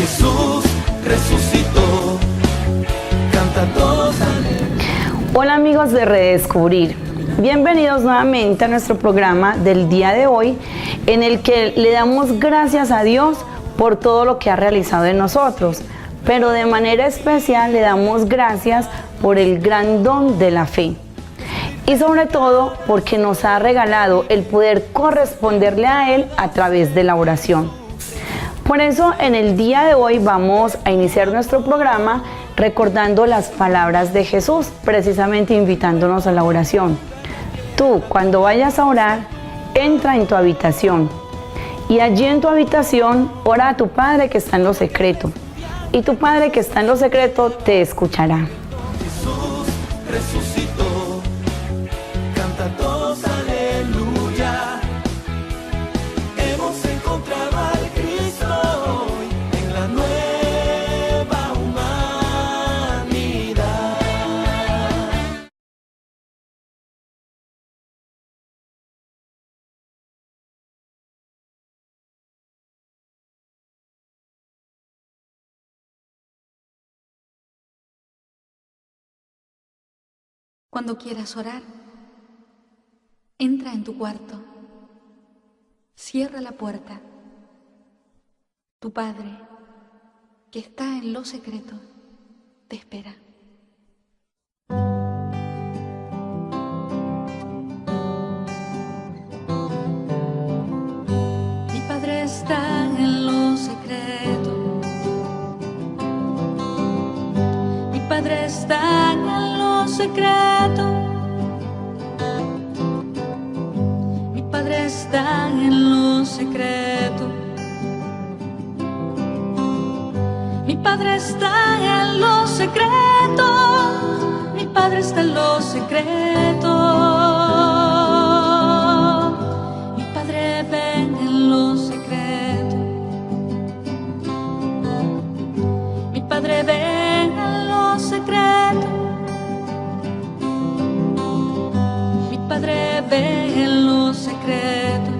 Jesús resucitó, canta todos. Hola amigos de Redescubrir, bienvenidos nuevamente a nuestro programa del día de hoy, en el que le damos gracias a Dios por todo lo que ha realizado en nosotros, pero de manera especial le damos gracias por el gran don de la fe. Y sobre todo porque nos ha regalado el poder corresponderle a Él a través de la oración. Por eso en el día de hoy vamos a iniciar nuestro programa recordando las palabras de Jesús, precisamente invitándonos a la oración. Tú, cuando vayas a orar, entra en tu habitación y allí en tu habitación ora a tu Padre que está en lo secreto, y tu Padre que está en lo secreto te escuchará. Jesús resucitó, canta todos aleluya. Hemos encontrado al Cristo hoy en la nueva humanidad. Cuando quieras orar, entra en tu cuarto, cierra la puerta. Tu Padre, que está en lo secreto, te espera. Mi Padre está en lo secreto. Mi Padre está en lo secreto. Mi Padre está en lo secreto. Mi Padre está en lo secreto. Mi Padre está en lo secreto. Mi Padre ve en lo secreto. Mi Padre ve en lo secreto. Mi Padre ve en lo secreto.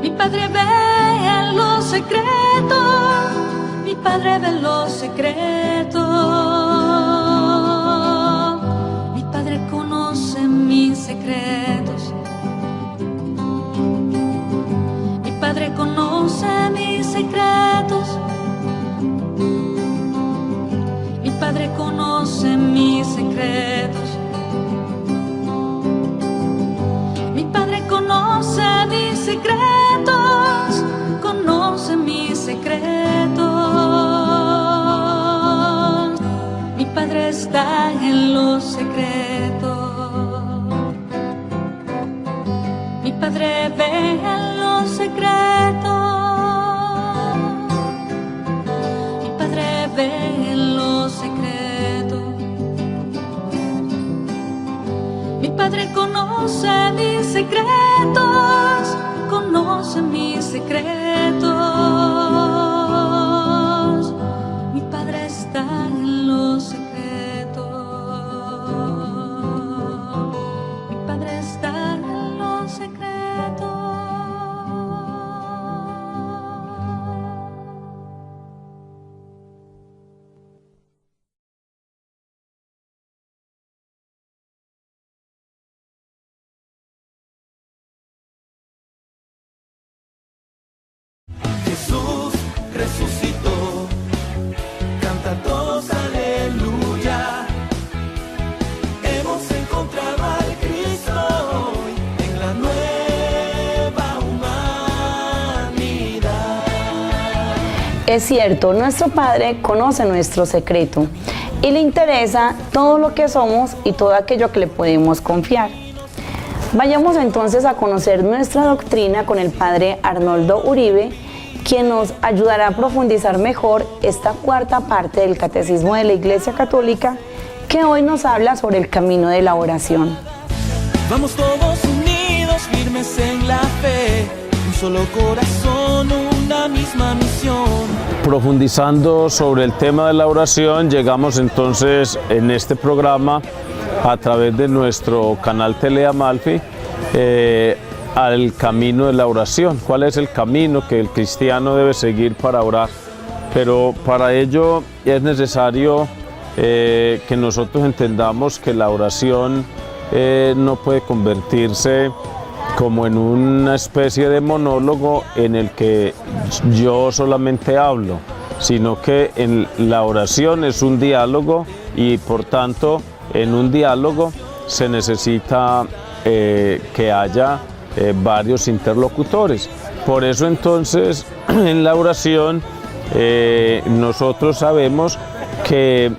Mi Padre ve en lo secreto. Mi Padre ve en lo secreto. Mi Padre conoce mis secretos. Mi Padre conoce mis secretos. Mi Padre conoce mis secretos. Mi Padre conoce mis secretos. Conoce mis secretos. Mi Padre está en lo secreto. Mi Padre ve en lo secreto. Mi Padre ve en lo secreto. Mi Padre conoce mis secretos. Conoce mis secretos. Mi Padre está en lo secreto. Mi Padre está en lo secreto. Jesús resucitó, canta todos aleluya. Hemos encontrado al Cristo hoy en la nueva humanidad. Es cierto, nuestro Padre conoce nuestro secreto y le interesa todo lo que somos y todo aquello que le podemos confiar. Vayamos entonces a conocer nuestra doctrina con el Padre Arnoldo Uribe, quien nos ayudará a profundizar mejor esta cuarta parte del Catecismo de la Iglesia Católica, que hoy nos habla sobre el camino de la oración. Vamos todos unidos, firmes en la fe, un solo corazón, una misma misión. Profundizando sobre el tema de la oración, llegamos entonces en este programa a través de nuestro canal Tele Amalfi al camino de la oración. ¿Cuál es el camino que el cristiano debe seguir para orar? Pero para ello es necesario que nosotros entendamos que la oración no puede convertirse como en una especie de monólogo en el que yo solamente hablo, sino que la oración es un diálogo y por tanto en un diálogo se necesita que haya varios interlocutores. Por eso entonces en la oración nosotros sabemos que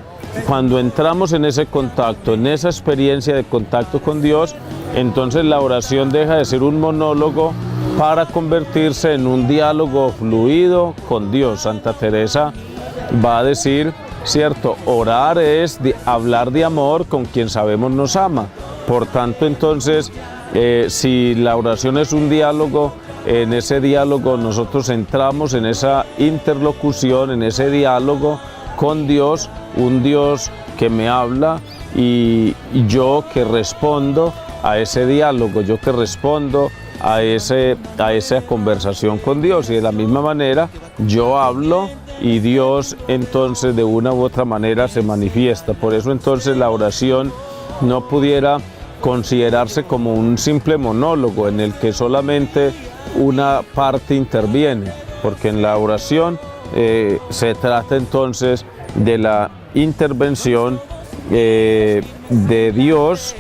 cuando entramos en ese contacto, en esa experiencia de contacto con Dios, entonces la oración deja de ser un monólogo para convertirse en un diálogo fluido con Dios. Santa Teresa va a decir, cierto, orar es hablar de amor con quien sabemos nos ama. Por tanto, entonces, si la oración es un diálogo, en ese diálogo nosotros entramos en esa interlocución, en ese diálogo con Dios, un Dios que me habla y yo que respondo a ese diálogo, yo que respondo a esa conversación con Dios, y de la misma manera yo hablo y Dios entonces de una u otra manera se manifiesta. Por eso entonces la oración no pudiera considerarse como un simple monólogo en el que solamente una parte interviene, porque en la oración se trata entonces de la intervención de Dios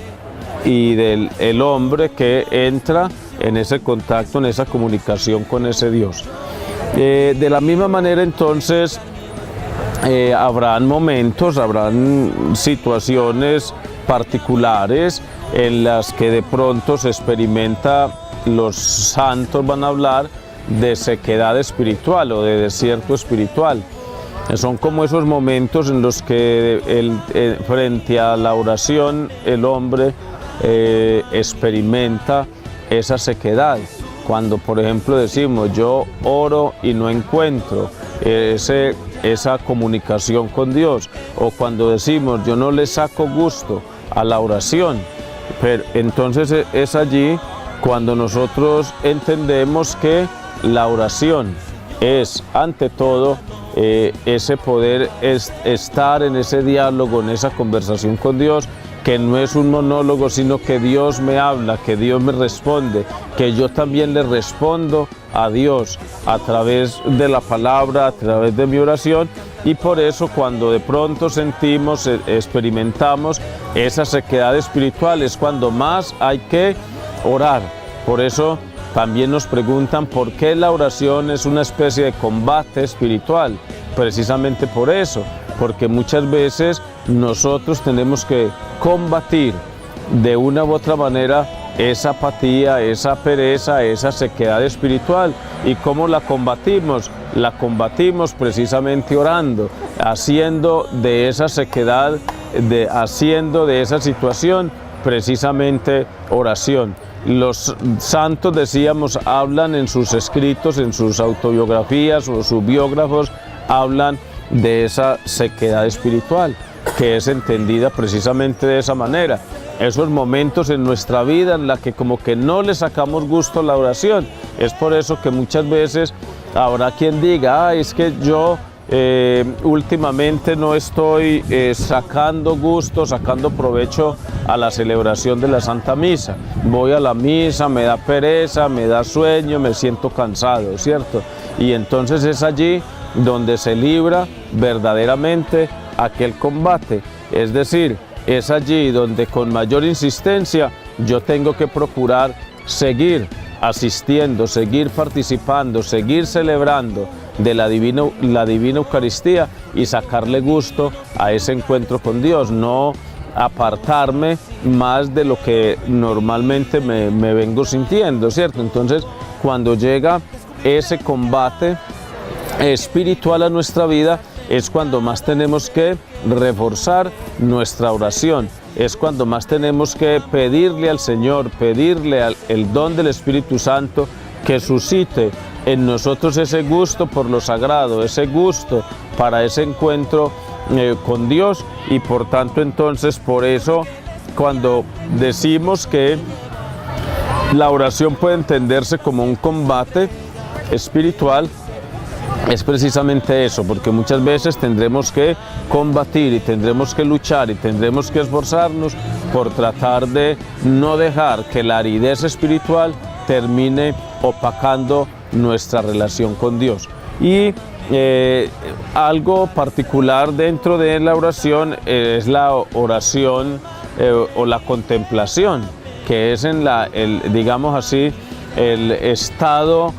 y del hombre que entra en ese contacto, en esa comunicación con ese Dios. De la misma manera entonces habrán momentos, habrán situaciones particulares en las que de pronto se experimenta, los santos van a hablar de sequedad espiritual o de desierto espiritual. Son como esos momentos en los que frente a la oración el hombre experimenta esa sequedad. Cuando por ejemplo decimos yo oro y no encuentro esa comunicación con Dios, o cuando decimos yo no le saco gusto a la oración, pero entonces es allí cuando nosotros entendemos que la oración es ante todo ese poder estar en ese diálogo, en esa conversación con Dios, que no es un monólogo, sino que Dios me habla, que Dios me responde, que yo también le respondo a Dios a través de la palabra, a través de mi oración. Y por eso cuando de pronto sentimos, experimentamos esa sequedad espiritual, es cuando más hay que orar. Por eso también nos preguntan por qué la oración es una especie de combate espiritual. Precisamente por eso, porque muchas veces nosotros tenemos que combatir de una u otra manera esa apatía, esa pereza, esa sequedad espiritual. ¿Y cómo la combatimos? La combatimos precisamente orando, haciendo de esa sequedad, haciendo de esa situación precisamente oración. Los santos, decíamos, hablan en sus escritos, en sus autobiografías o sus biógrafos, hablan de esa sequedad espiritual, que es entendida precisamente de esa manera. Esos momentos en nuestra vida en la que como que no le sacamos gusto a la oración. Es por eso que muchas veces habrá quien diga, es que yo últimamente no estoy sacando gusto, sacando provecho a la celebración de la Santa Misa. Voy a la misa, me da pereza, me da sueño, me siento cansado, ¿cierto? Y entonces es allí donde se libra verdaderamente aquel combate. Es decir, es allí donde con mayor insistencia yo tengo que procurar seguir asistiendo, seguir participando, seguir celebrando de la divina Eucaristía y sacarle gusto a ese encuentro con Dios, no apartarme más de lo que normalmente me vengo sintiendo, ¿cierto? Entonces, cuando llega ese combate espiritual a nuestra vida, es cuando más tenemos que reforzar nuestra oración, es cuando más tenemos que pedirle al Señor, pedirle el don del Espíritu Santo que suscite en nosotros ese gusto por lo sagrado, ese gusto para ese encuentro con Dios. Y por tanto entonces, por eso cuando decimos que la oración puede entenderse como un combate espiritual, es precisamente eso, porque muchas veces tendremos que combatir y tendremos que luchar y tendremos que esforzarnos por tratar de no dejar que la aridez espiritual termine opacando nuestra relación con Dios. Y algo particular dentro de la oración es la oración o la contemplación, que es digamos así, el estado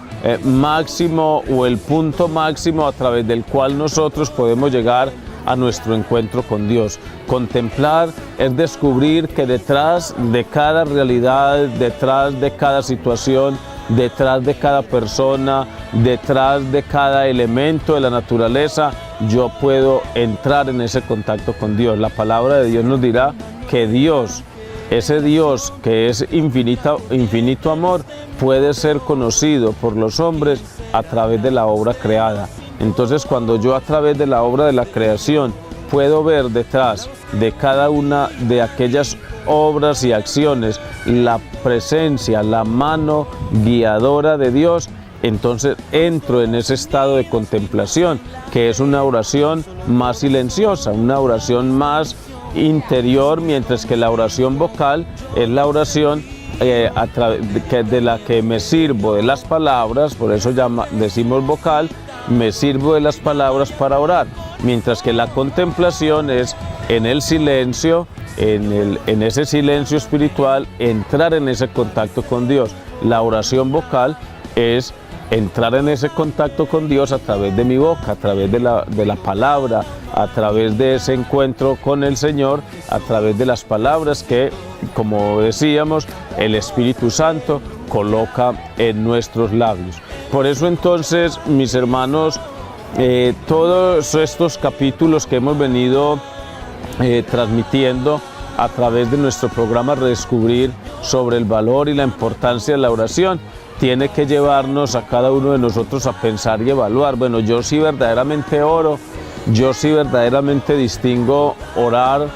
máximo o el punto máximo a través del cual nosotros podemos llegar a nuestro encuentro con Dios. Contemplar es descubrir que detrás de cada realidad, detrás de cada situación, detrás de cada persona, detrás de cada elemento de la naturaleza, yo puedo entrar en ese contacto con Dios. La palabra de Dios nos dirá que Dios, ese Dios que es infinito amor, puede ser conocido por los hombres a través de la obra creada. Entonces, cuando yo a través de la obra de la creación puedo ver detrás de cada una de aquellas obras y acciones la presencia, la mano guiadora de Dios, entonces entro en ese estado de contemplación, que es una oración más silenciosa, una oración más interior, mientras que la oración vocal es la oración de la que me sirvo de las palabras, por eso decimos vocal, me sirvo de las palabras para orar, mientras que la contemplación es en el silencio, en ese silencio espiritual, entrar en ese contacto con Dios. La oración vocal es entrar en ese contacto con Dios a través de mi boca, a través de la palabra, a través de ese encuentro con el Señor, a través de las palabras que, como decíamos, el Espíritu Santo coloca en nuestros labios. Por eso entonces, mis hermanos, todos estos capítulos que hemos venido transmitiendo a través de nuestro programa Redescubrir sobre el valor y la importancia de la oración, tiene que llevarnos a cada uno de nosotros a pensar y evaluar. Bueno, yo sí verdaderamente oro, yo sí verdaderamente distingo orar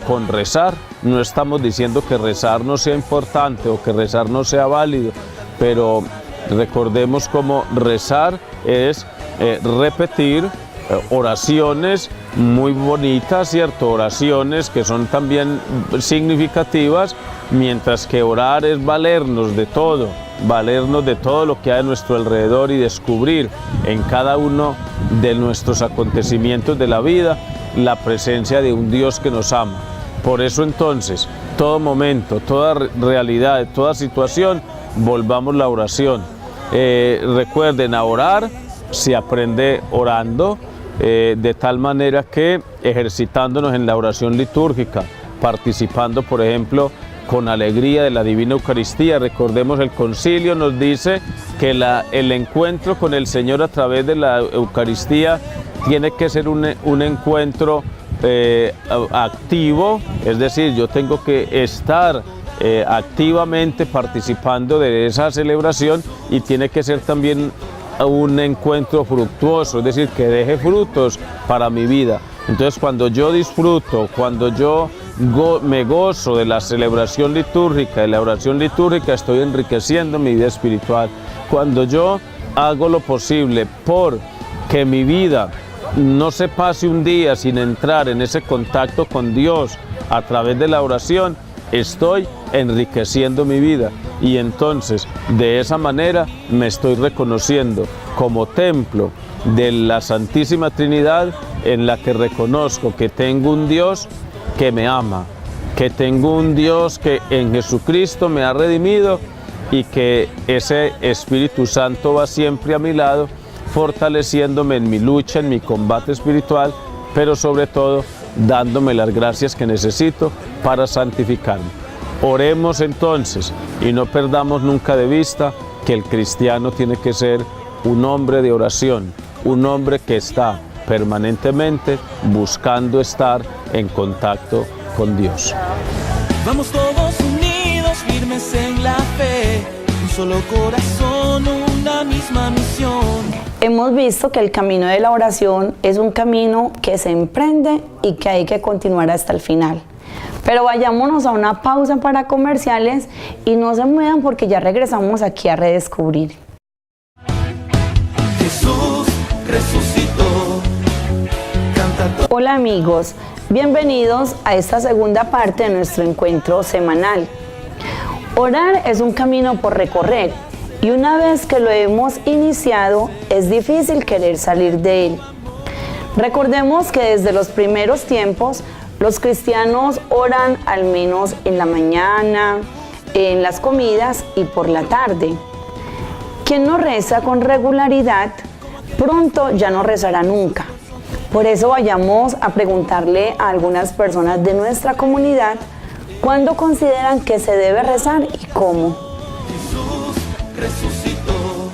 con rezar. No estamos diciendo que rezar no sea importante o que rezar no sea válido, pero recordemos cómo rezar es repetir oraciones muy bonitas, ¿cierto? Oraciones que son también significativas, mientras que orar es valernos de todo lo que hay a nuestro alrededor y descubrir en cada uno de nuestros acontecimientos de la vida la presencia de un Dios que nos ama. Por eso entonces, todo momento, toda realidad, toda situación, volvamos la oración. Recuerden, a orar se aprende orando, de tal manera que ejercitándonos en la oración litúrgica, participando, por ejemplo, con alegría de la Divina Eucaristía. Recordemos, el concilio nos dice que el encuentro con el Señor a través de la Eucaristía tiene que ser un encuentro activo, es decir, yo tengo que estar activamente participando de esa celebración, y tiene que ser también un encuentro fructuoso, es decir, que deje frutos para mi vida. Entonces, cuando yo disfruto, cuando yo me gozo de la celebración litúrgica, de la oración litúrgica, estoy enriqueciendo mi vida espiritual. Cuando yo hago lo posible por que mi vida no se pase un día sin entrar en ese contacto con Dios a través de la oración, estoy enriqueciendo mi vida, y entonces de esa manera me estoy reconociendo como templo de la Santísima Trinidad, en la que reconozco que tengo un Dios que me ama, que tengo un Dios que en Jesucristo me ha redimido, y que ese Espíritu Santo va siempre a mi lado, fortaleciéndome en mi lucha, en mi combate espiritual, pero sobre todo dándome las gracias que necesito para santificarme. Oremos entonces y no perdamos nunca de vista que el cristiano tiene que ser un hombre de oración, un hombre que está permanentemente buscando estar en contacto con Dios. Vamos todos unidos, firmes en la fe, un solo corazón, una misma misión. Hemos visto que el camino de la oración es un camino que se emprende y que hay que continuar hasta el final. Pero vayámonos a una pausa para comerciales y no se muevan porque ya regresamos aquí a Redescubrir. Jesús resucitó. Canta Hola amigos, bienvenidos a esta segunda parte de nuestro encuentro semanal. Orar es un camino por recorrer y una vez que lo hemos iniciado es difícil querer salir de él. Recordemos que desde los primeros tiempos los cristianos oran al menos en la mañana, en las comidas y por la tarde. Quien no reza con regularidad, pronto ya no rezará nunca. Por eso vayamos a preguntarle a algunas personas de nuestra comunidad cuándo consideran que se debe rezar y cómo. Jesús resucitó.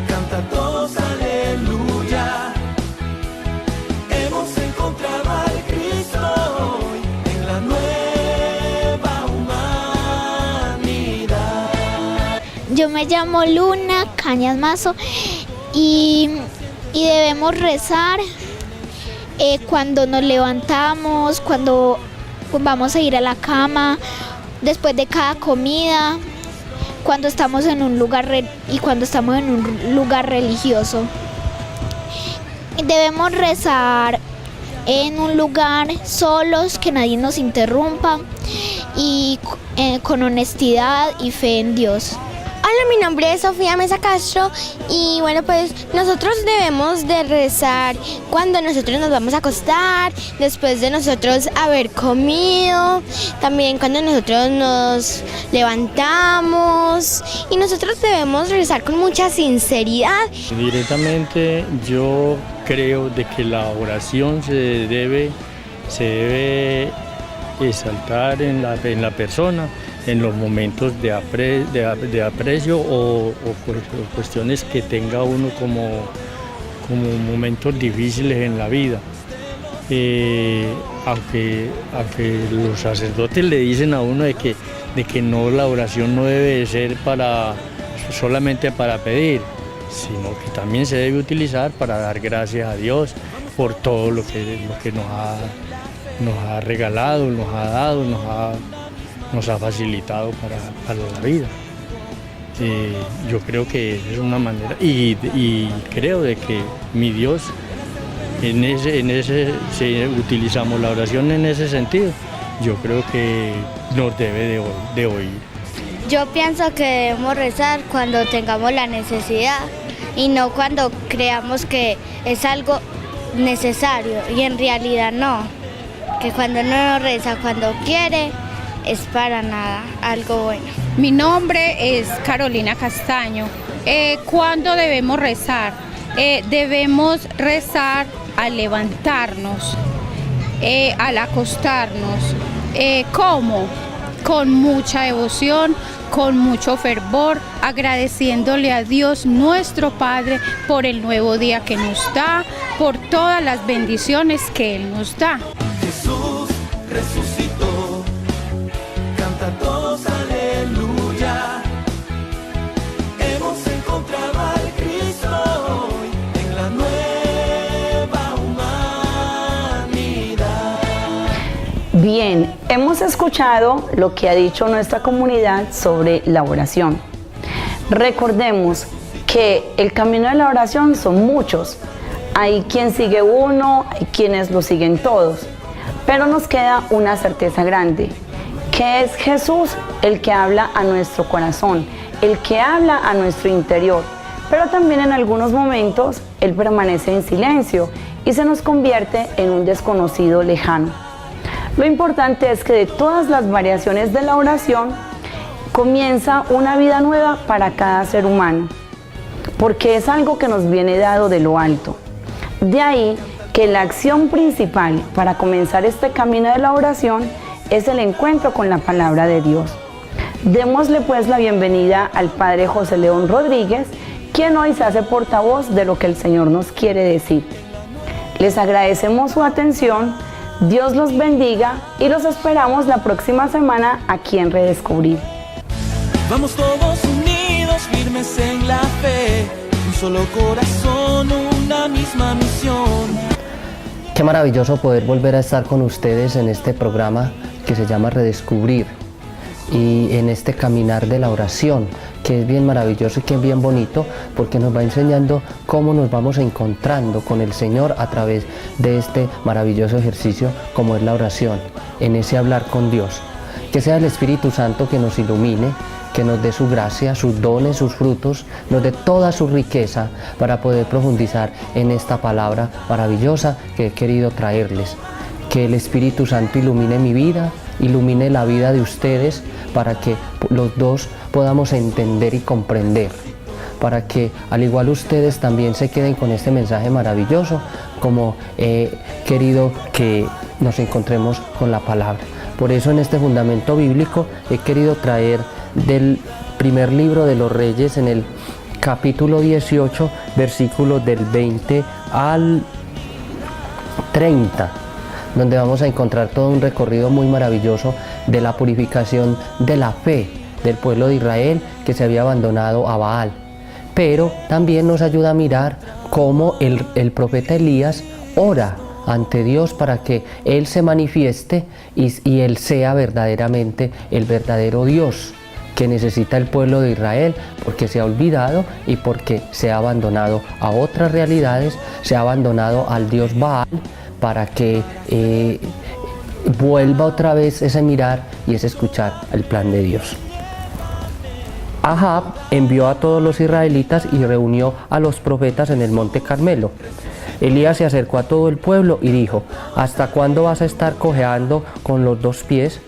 Canta todos aleluya. Hemos encontrado al Cristo hoy en la nueva humanidad. Yo me llamo Luna Cañas Mazo y debemos rezar cuando nos levantamos, cuando vamos a ir a la cama, después de cada comida, cuando estamos en un lugar y cuando estamos en un lugar religioso. Debemos rezar en un lugar solos, que nadie nos interrumpa y con honestidad y fe en Dios. Hola, mi nombre es Sofía Mesa Castro y bueno, pues nosotros debemos de rezar cuando nosotros nos vamos a acostar, después de nosotros haber comido, también cuando nosotros nos levantamos y nosotros debemos rezar con mucha sinceridad. Directamente yo creo de que la oración se debe exaltar en la persona en los momentos de aprecio o cuestiones que tenga uno como momentos difíciles en la vida. Aunque los sacerdotes le dicen a uno de que no, la oración no debe de ser solamente para pedir, sino que también se debe utilizar para dar gracias a Dios por todo lo que nos ha regalado, nos ha dado, nos ha facilitado para la vida. Yo creo que es una manera, y creo de que mi Dios, si utilizamos la oración en ese sentido, yo creo que nos debe de oír. Yo pienso que debemos rezar cuando tengamos la necesidad y no cuando creamos que es algo necesario y en realidad no, que cuando uno reza cuando quiere es para nada algo bueno. Mi nombre es Carolina Castaño. ¿Cuándo debemos rezar? Debemos rezar al levantarnos, al acostarnos. ¿Cómo? Con mucha devoción, con mucho fervor, agradeciéndole a Dios nuestro Padre por el nuevo día que nos da, por todas las bendiciones que Él nos da. Jesús resucitó. Canta todos aleluya. Hemos encontrado al Cristo hoy en la nueva humanidad. Bien, hemos escuchado lo que ha dicho nuestra comunidad sobre la oración. Recordemos que el camino de la oración son muchos. Hay quien sigue uno, hay quienes lo siguen todos. Pero nos queda una certeza grande, que es Jesús el que habla a nuestro corazón, el que habla a nuestro interior. Pero también en algunos momentos Él permanece en silencio y se nos convierte en un desconocido lejano. Lo importante es que de todas las variaciones de la oración comienza una vida nueva para cada ser humano, porque es algo que nos viene dado de lo alto. De ahí que la acción principal para comenzar este camino de la oración es el encuentro con la palabra de Dios. Démosle pues la bienvenida al Padre José León Rodríguez, quien hoy se hace portavoz de lo que el Señor nos quiere decir. Les agradecemos su atención, Dios los bendiga y los esperamos la próxima semana aquí en Redescubrir. Vamos todos unidos, firmes en la fe, un solo corazón, una misma misión. Qué maravilloso poder volver a estar con ustedes en este programa que se llama Redescubrir y en este caminar de la oración, que es bien maravilloso y que es bien bonito porque nos va enseñando cómo nos vamos encontrando con el Señor a través de este maravilloso ejercicio como es la oración, en ese hablar con Dios. Que sea el Espíritu Santo que nos ilumine, que nos dé su gracia, sus dones, sus frutos, nos dé toda su riqueza para poder profundizar en esta palabra maravillosa que he querido traerles. Que el Espíritu Santo ilumine mi vida, ilumine la vida de ustedes, para que los dos podamos entender y comprender, para que al igual ustedes también se queden con este mensaje maravilloso, como he querido que nos encontremos con la palabra. Por eso en este fundamento bíblico he querido traer del primer libro de los Reyes, en el capítulo 18, versículos del 20 al 30, donde vamos a encontrar todo un recorrido muy maravilloso de la purificación de la fe del pueblo de Israel que se había abandonado a Baal. Pero también nos ayuda a mirar cómo el profeta Elías ora ante Dios para que Él se manifieste y Él sea verdaderamente el verdadero Dios que necesita el pueblo de Israel, porque se ha olvidado y porque se ha abandonado a otras realidades, se ha abandonado al Dios Baal, para que vuelva otra vez ese mirar y ese escuchar el plan de Dios. Ahab envió a todos los israelitas y reunió a los profetas en el monte Carmelo. Elías se acercó a todo el pueblo y dijo: ¿hasta cuándo vas a estar cojeando con los dos pies?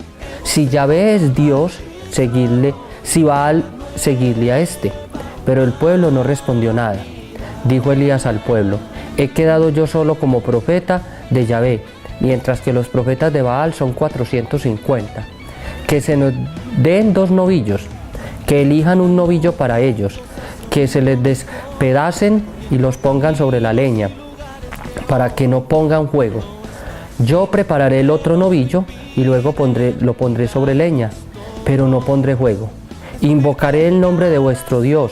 Si Yahvé es Dios, seguidle; si Baal, seguidle a este. Pero el pueblo no respondió nada. Dijo Elías al pueblo: he quedado yo solo como profeta de Yahvé, mientras que los profetas de Baal son 450. Que se nos den 2 novillos, que elijan un novillo para ellos, que se les despedacen y los pongan sobre la leña, para que no pongan fuego. Yo prepararé el otro novillo y luego lo pondré sobre leña, pero no pondré fuego. Invocaré el nombre de vuestro Dios.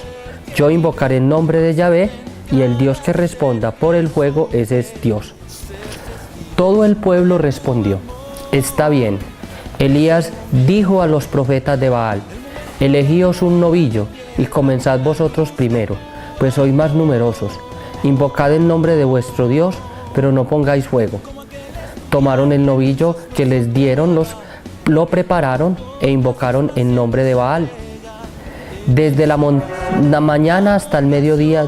Yo invocaré el nombre de Yahvé, y el Dios que responda por el fuego, ese es Dios. Todo el pueblo respondió: está bien. Elías dijo a los profetas de Baal: elegíos un novillo y comenzad vosotros primero, pues sois más numerosos. Invocad el nombre de vuestro Dios, pero no pongáis fuego. Tomaron el novillo que les dieron, lo prepararon e invocaron el nombre de Baal. Desde la mañana hasta el mediodía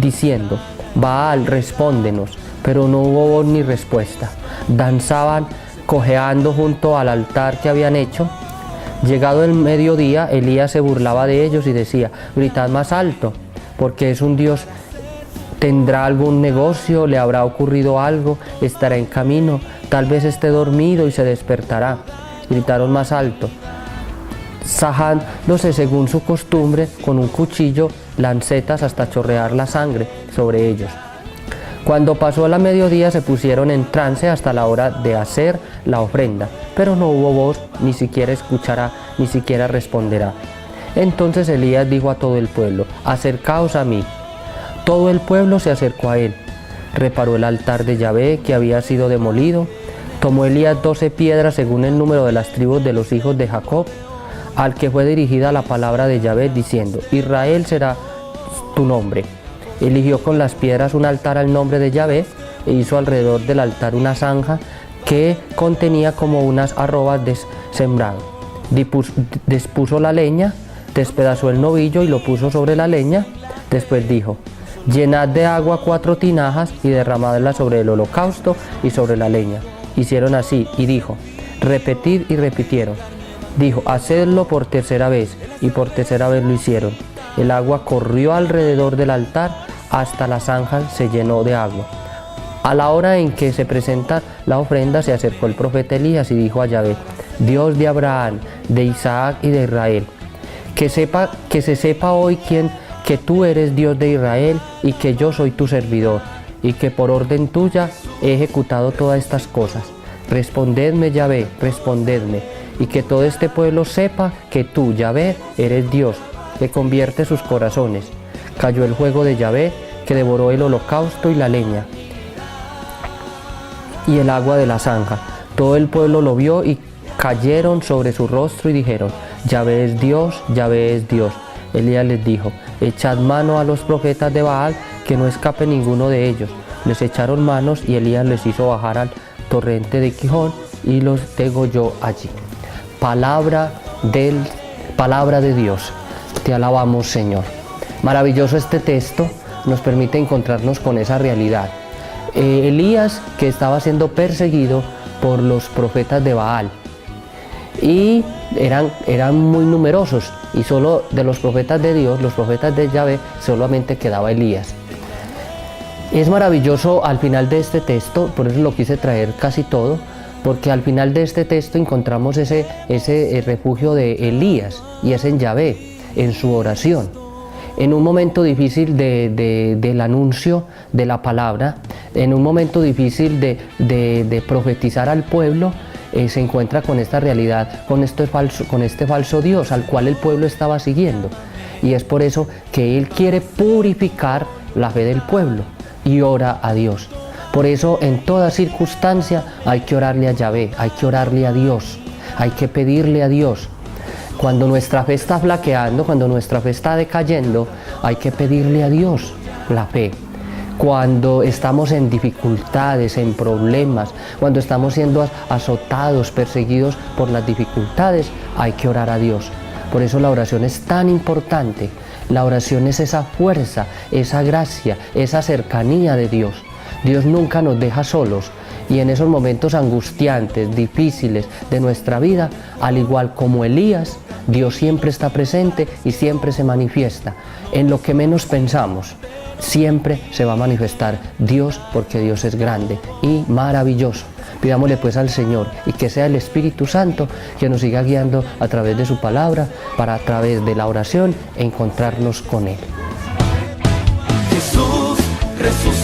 diciendo: Baal, respóndenos. Pero no hubo voz ni respuesta. Danzaban cojeando junto al altar que habían hecho. Llegado el mediodía, Elías se burlaba de ellos y decía: gritad más alto, porque es un Dios. ¿Tendrá algún negocio? ¿Le habrá ocurrido algo? ¿Estará en camino? Tal vez esté dormido y se despertará. Gritaron más alto, sajándose según su costumbre con un cuchillo lancetas hasta chorrear la sangre sobre ellos. Cuando pasó la mediodía se pusieron en trance hasta la hora de hacer la ofrenda, pero no hubo voz, ni siquiera escuchará, ni siquiera responderá. Entonces Elías dijo a todo el pueblo: acercaos a mí. Todo el pueblo se acercó a él. Reparó el altar de Yahvé que había sido demolido. Tomó Elías 12 piedras según el número de las tribus de los hijos de Jacob, al que fue dirigida la palabra de Yahvé, diciendo: Israel será tu nombre. Eligió con las piedras un altar al nombre de Yahvé e hizo alrededor del altar una zanja que contenía como unas arrobas de sembrado. Dispuso la leña, despedazó el novillo y lo puso sobre la leña. Después dijo: llenad de agua 4 tinajas y derramadla sobre el holocausto y sobre la leña. Hicieron así, y dijo: repetid, y repitieron. Dijo: hacedlo por tercera vez, y por tercera vez lo hicieron. El agua corrió alrededor del altar hasta la zanja se llenó de agua. A la hora en que se presenta la ofrenda, se acercó el profeta Elías y dijo a Yahvé: Dios de Abraham, de Isaac y de Israel, que se sepa hoy que tú eres Dios de Israel y que yo soy tu servidor, y que por orden tuya he ejecutado todas estas cosas. Respondedme, Yahvé, respondedme, y que todo este pueblo sepa que tú, Yahvé, eres Dios, que convierte sus corazones. Cayó el fuego de Yahvé, que devoró el holocausto y la leña. y el agua de la zanja. Todo el pueblo lo vio y cayeron sobre su rostro y dijeron: Yahvé es Dios, Yahvé es Dios. Elías les dijo: echad mano a los profetas de Baal, que no escape ninguno de ellos. Les echaron manos y Elías les hizo bajar al torrente de Gihón y los degolló allí. Palabra de Dios. Te alabamos, Señor. Maravilloso este texto, nos permite encontrarnos con esa realidad. Elías, que estaba siendo perseguido por los profetas de Baal, y eran muy numerosos, y solo de los profetas de Dios, los profetas de Yahvé, solamente quedaba Elías. Es maravilloso al final de este texto, por eso lo quise traer casi todo, porque al final de este texto encontramos ese refugio de Elías, y es en Yahvé, en su oración. En un momento difícil del anuncio de la palabra, en un momento difícil de profetizar al pueblo, se encuentra con esta realidad, con este falso Dios al cual el pueblo estaba siguiendo. Y es por eso que Él quiere purificar la fe del pueblo y ora a Dios. Por eso en toda circunstancia hay que orarle a Yahvé, hay que orarle a Dios, hay que pedirle a Dios. Cuando nuestra fe está flaqueando, cuando nuestra fe está decayendo, hay que pedirle a Dios la fe. Cuando estamos en dificultades, en problemas, cuando estamos siendo azotados, perseguidos por las dificultades, hay que orar a Dios. Por eso la oración es tan importante. La oración es esa fuerza, esa gracia, esa cercanía de Dios. Dios nunca nos deja solos, y en esos momentos angustiantes, difíciles de nuestra vida, al igual como Elías, Dios siempre está presente y siempre se manifiesta. En lo que menos pensamos, siempre se va a manifestar Dios, porque Dios es grande y maravilloso. Pidámosle pues al Señor, y que sea el Espíritu Santo que nos siga guiando a través de su palabra, para a través de la oración encontrarnos con Él. Jesús resucitó.